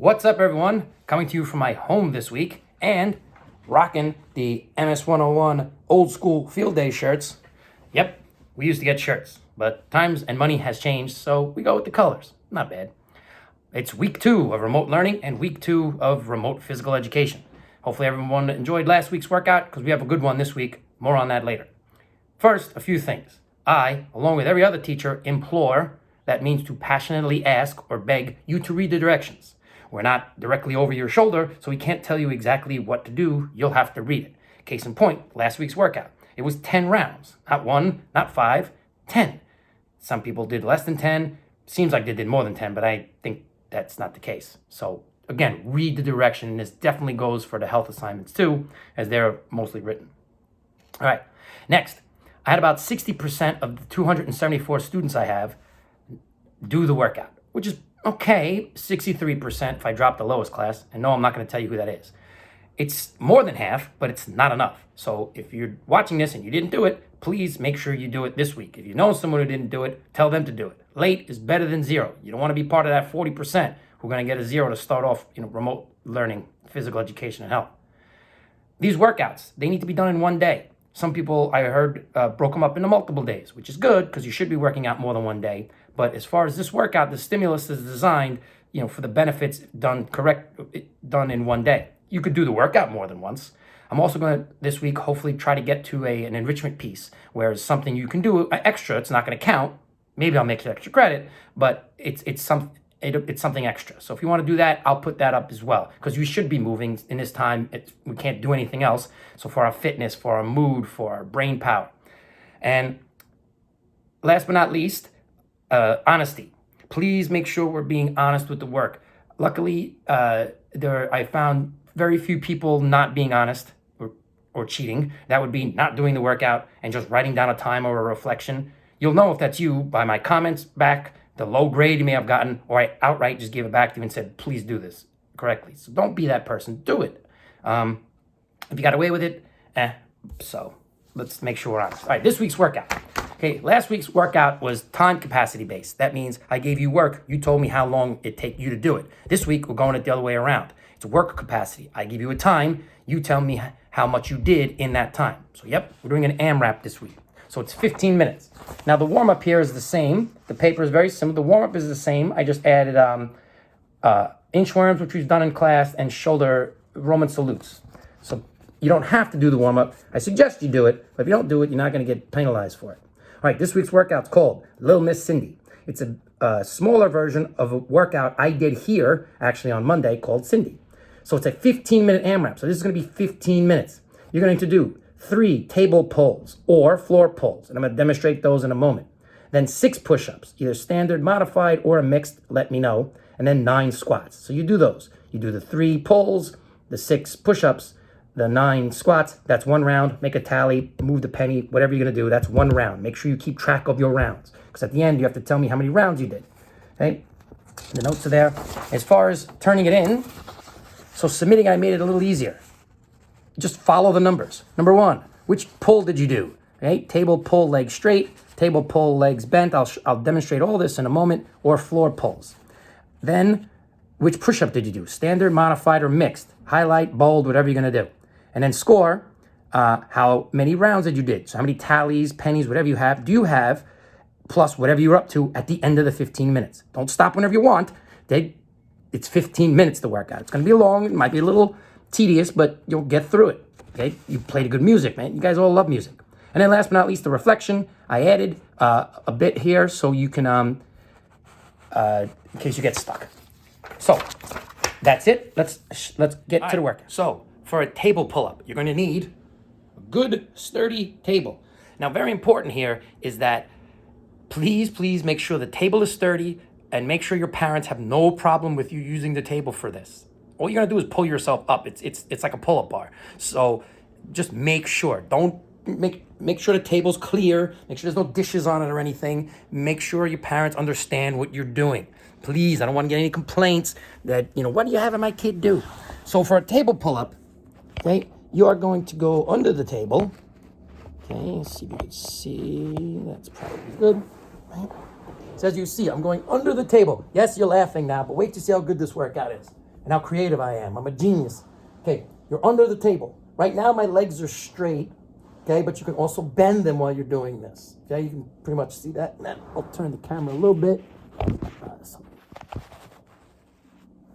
What's up, everyone? Coming to you from my home this week and rocking the MS 101 old school field day shirts. Yep, we used to get shirts, but times and money has changed, so we go with the colors. Not bad. It's week 2 of remote learning and week 2 of remote physical education. Hopefully everyone enjoyed last week's workout because we have a good one this week. More on that later. First, a few things. I, along with every other teacher, implore, that means to passionately ask or beg you to read the directions. We're not directly over your shoulder, so we can't tell you exactly what to do. You'll have to read it. Case in point, last week's workout. It was 10 rounds. Not 1, not 5, 10. Some people did less than 10. Seems like they did more than 10, but I think that's not the case. So again, read the direction. And this definitely goes for the health assignments too, as they're mostly written. All right, next. I had about 60% of the 274 students I have do the workout, which is okay, 63% if I drop the lowest class. And no, I'm not going to tell you who that is. It's more than half, but it's not enough. So if you're watching this and you didn't do it, please make sure you do it this week. If you know someone who didn't do it, tell them to do it. Late is better than zero. You don't want to be part of that 40% who are going to get a zero to start off, remote learning, physical education, and health. These workouts, they need to be done in one day. Some people, I heard, broke them up into multiple days, which is good because you should be working out more than one day. But as far as this workout, the stimulus is designed, for the benefits done in one day. You could do the workout more than once. I'm also going to, this week, hopefully try to get to an enrichment piece, where it's something you can do extra. It's not going to count. Maybe I'll make it extra credit, but it's something extra. So if you want to do that, I'll put that up as well, because you should be moving in this time. We can't do anything else. So for our fitness, for our mood, for our brain power. And last but not least, honesty. Please make sure we're being honest with the work. Luckily, I found very few people not being honest or cheating. That would be not doing the workout and just writing down a time or a reflection. You'll know if that's you by my comments back, the low grade you may have gotten, or I outright just gave it back to you and said, please do this correctly. So don't be that person. Do it. If you got away with it, so let's make sure we're honest. All right, this week's workout. Okay, last week's workout was time capacity based. That means I gave you work. You told me how long it take you to do it. This week, we're going it the other way around. It's work capacity. I give you a time. You tell me how much you did in that time. So, yep, we're doing an AMRAP this week. So it's 15 minutes. Now, the warm-up here is the same. The paper is very similar. The warm-up is the same. I just added inchworms, which we've done in class, and shoulder Roman salutes. So you don't have to do the warm-up. I suggest you do it, but if you don't do it, you're not going to get penalized for it. All right, this week's workout's called Little Miss Cindy. It's a smaller version of a workout I did here, actually on Monday, called Cindy. So it's a 15-minute AMRAP. So this is going to be 15 minutes. You're going to do 3 table pulls or floor pulls, and I'm going to demonstrate those in a moment. Then 6 push-ups, either standard, modified, or a mixed, let me know, and then 9 squats. So you do those. You do the 3 pulls, the 6 push-ups, the 9 squats. That's 1 round. Make a tally, move the penny, whatever you're going to do. That's 1 round. Make sure you keep track of your rounds, because at the end, you have to tell me how many rounds you did. Okay? The notes are there. As far as turning it in, so submitting, I made it a little easier. Just follow the numbers. Number 1, which pull did you do? Okay? Table pull, legs straight. Table pull, legs bent. I'll demonstrate all this in a moment. Or floor pulls. Then, which push-up did you do? Standard, modified, or mixed? Highlight, bold, whatever you're going to do. And then score how many rounds did you did. So how many tallies, pennies, whatever you have, do you have, plus whatever you're up to at the end of the 15 minutes. Don't stop whenever you want. It's 15 minutes to work out. It's going to be long. It might be a little tedious, but you'll get through it. Okay? You played a good music, man. You guys all love music. And then last but not least, the reflection. I added a bit here so you can, in case you get stuck. So that's it. Let's get to the workout. So for a table pull-up, you're going to need a good, sturdy table. Now, very important here is that please make sure the table is sturdy and make sure your parents have no problem with you using the table for this. All you're going to do is pull yourself up. It's like a pull-up bar. So just make sure. Don't make sure the table's clear. Make sure there's no dishes on it or anything. Make sure your parents understand what you're doing. Please, I don't want to get any complaints that, what are you having my kid do? So for a table pull-up, okay, you are going to go under the table. Okay, see if you can see. That's probably good. Right? So as you see, I'm going under the table. Yes, you're laughing now, but wait to see how good this workout is. and how creative I am. I'm a genius. Okay, you're under the table. Right now my legs are straight, okay, but you can also bend them while you're doing this. Okay, you can pretty much see that. I'll turn the camera a little bit.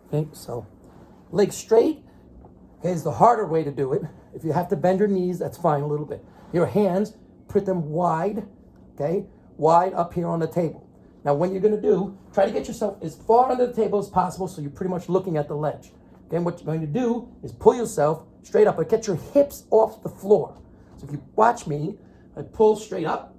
Okay, so legs straight, okay, is the harder way to do it. If you have to bend your knees, that's fine a little bit. Your hands, put them wide, okay, wide up here on the table. Now, what you're gonna do, try to get yourself as far under the table as possible so you're pretty much looking at the ledge. Okay, and what you're going to do is pull yourself straight up, but get your hips off the floor. So if you watch me, I pull straight up,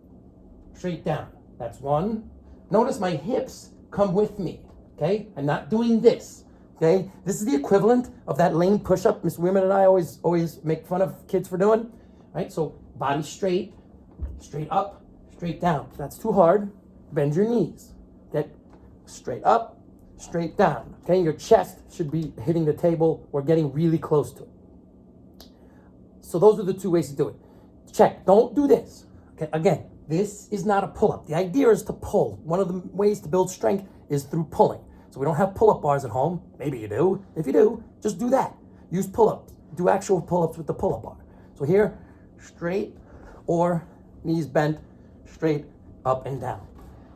straight down. That's one. Notice my hips come with me, okay? I'm not doing this, okay? This is the equivalent of that lane push-up Miss Women and I always make fun of kids for doing, right? So body straight, straight up, straight down. If that's too hard, bend your knees. Get straight up, straight down, okay? Your chest should be hitting the table or getting really close to it. So those are the two ways to do it. Check, don't do this, okay? Again, this is not a pull-up. The idea is to pull. One of the ways to build strength is through pulling. So we don't have pull-up bars at home. Maybe you do. If you do, just do that. Use pull-ups. Do actual pull-ups with the pull-up bar. So here, straight or knees bent, straight up and down.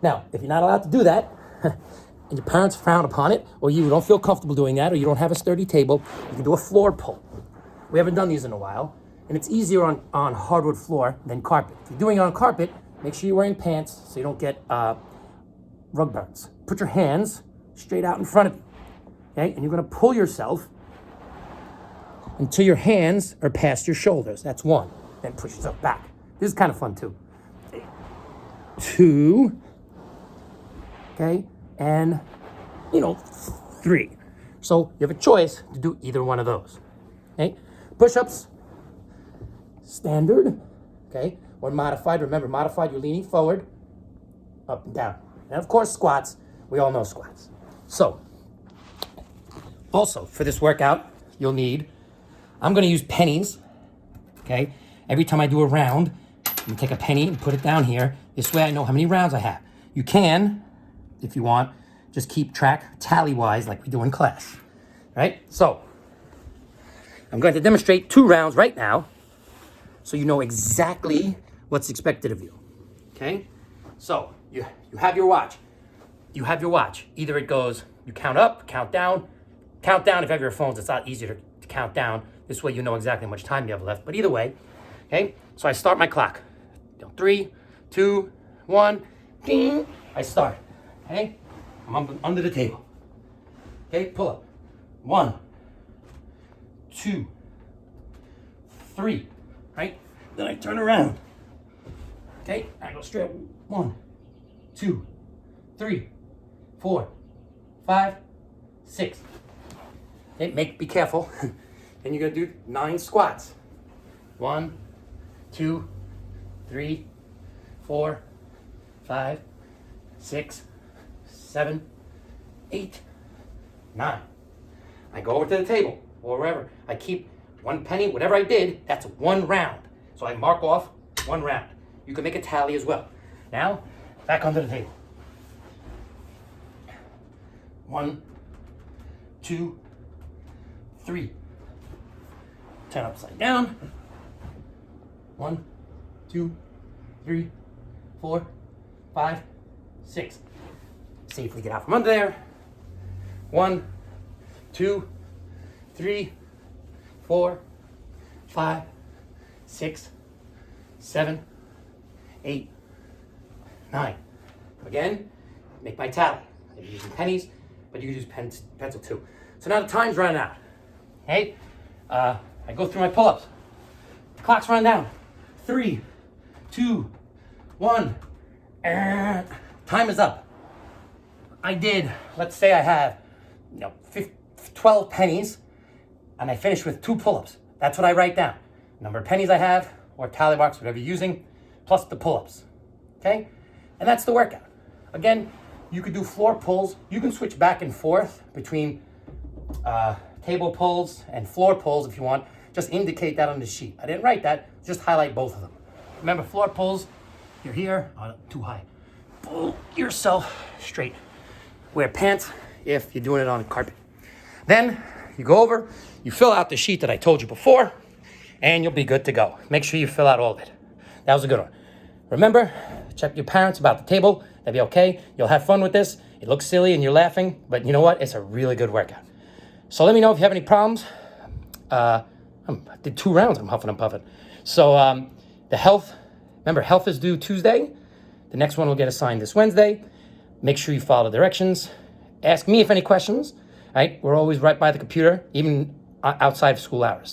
Now, if you're not allowed to do that, and your parents frown upon it, or you don't feel comfortable doing that, or you don't have a sturdy table, you can do a floor pull. We haven't done these in a while, and it's easier on hardwood floor than carpet. If you're doing it on carpet, make sure you're wearing pants so you don't get rug burns. Put your hands straight out in front of you, okay? And you're gonna pull yourself until your hands are past your shoulders. That's one. Then push yourself back. This is kind of fun too. 2, okay? And, 3. So you have a choice to do either one of those, okay? Push-ups, standard, okay? Or modified. Remember, modified, you're leaning forward, up and down. And of course, squats. We all know squats. So, also, for this workout, you'll need, I'm gonna use pennies, okay? Every time I do a round, I'm gonna take a penny and put it down here. This way I know how many rounds I have. You can, if you want, just keep track tally-wise like we do in class, right? So, I'm going to demonstrate 2 rounds right now so you know exactly what's expected of you, okay? So, you have your watch. You have your watch. Either it goes, you count up, count down. Count down, if you have your phones, it's a lot easier to count down. This way you know exactly how much time you have left. But either way, okay? So I start my clock. 3, 2, 1, ding, I start, okay? I'm under the table. Okay, pull up. 1, 2, 3, right? Then I turn around. Okay, I go straight. 1, 2, 3, 4, 5, 6. Okay, be careful. Then you're gonna do 9 squats. 1, 2, 3, 4, 5, 6, 7, 8, 9. I go over to the table or wherever. I keep 1 penny, whatever I did, that's 1 round. So I mark off 1 round. You can make a tally as well. Now, back onto the table. 1, 2, 3. Turn upside down. 1, 2, 3, 4, 5, 6. Safely get out from under there. 1, 2, 3, 4, 5, 6, 7, 8, 9. Again, make my tally. I'm using pennies, but you can use pencil too. So now the time's running out. Okay? I go through my pull-ups. The clock's running down. 3, 2, 1. And time is up. I did, let's say I have 12 pennies, and I finished with 2 pull-ups. That's what I write down. Number of pennies I have, or tally marks, whatever you're using, plus the pull-ups. Okay? And that's the workout. Again, you could do floor pulls. You can switch back and forth between table pulls and floor pulls if you want. Just indicate that on the sheet. I didn't write that, just highlight both of them. Remember, floor pulls, you're here, too high. Pull yourself straight. Wear pants if you're doing it on carpet. Then you go over, you fill out the sheet that I told you before, and you'll be good to go. Make sure you fill out all of it. That was a good one. Remember, check your parents about the table. They'll be okay. You'll have fun with this. It looks silly and you're laughing, but you know what? It's a really good workout. So let me know if you have any problems. I did 2 rounds. I'm huffing and puffing. So the health, remember, health is due Tuesday. The next one will get assigned this Wednesday. Make sure you follow the directions. Ask me if any questions. Right? We're always right by the computer, even outside of school hours.